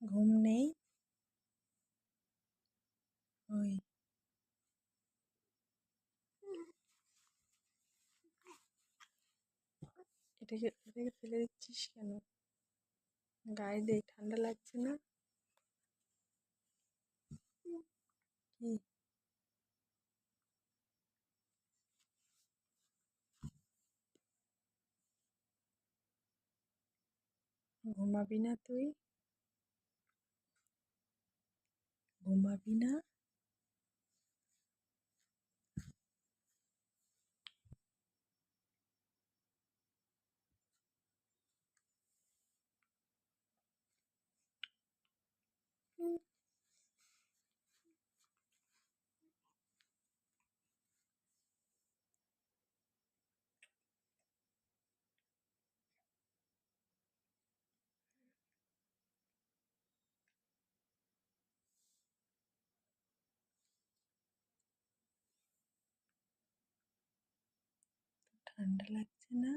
ঘুম নেই? ওই এটাকে ফেলে দিচ্ছিস কেন? গায়ে দে, ঠান্ডা লাগছে না? কি ঘুমাবি না তুই? ঘুমাবি না? ঠান্ডা লাগছে না?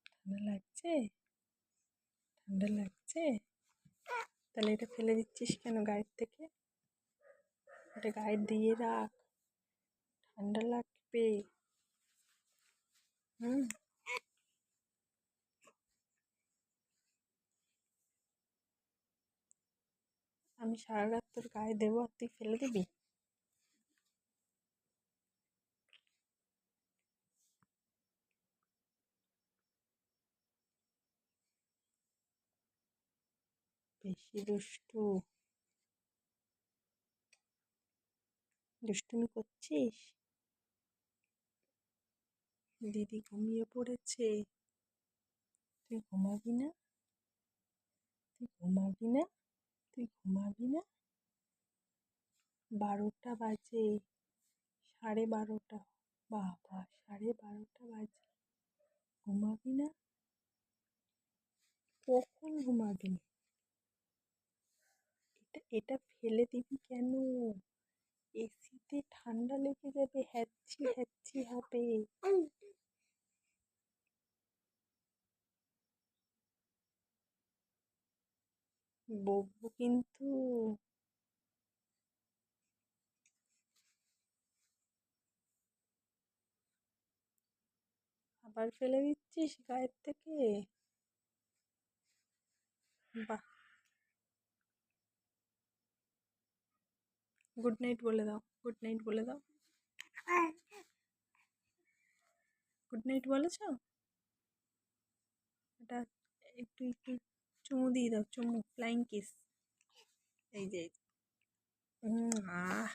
ঠান্ডা লাগছে? ঠান্ডা লাগছে? তাহলে এটা ফেলে দিচ্ছিস কেন গায়ের থেকে? এটা গায়ে দিয়ে রাখ, ঠান্ডা লাগবে। হুম। আমি সারা রাত তোর গায়ে দেবো আর তুই ফেলে দিবি? বেশি দুষ্টুমি করছিস? দিদি ঘুমিয়ে পড়েছে, তুই ঘুমাবি না? তুই ঘুমাবি না? তুই ঘুমাবি না? 12টা বাজে, 12:30। বাবা, 12:30 বাজে, ঘুমাবি না? কখন ঘুমাবি? এটা ফেলে দিবি কেন? এসিতে ঠান্ডা লেগে যাবে, হ্যাচ্ছি হ্যাচ্ছি হবে। বকবো কিন্তু। আবার ফেলে দিচ্ছিস গায়ের থেকে? বাহ, গুড নাইট বলে দাও, গুড নাইট বলে দাও। গুড নাইট বলেছ? এটা একটু একটু চুমু দিয়ে দাও, চুমু, ফ্লাইং কিস। এই যে আহ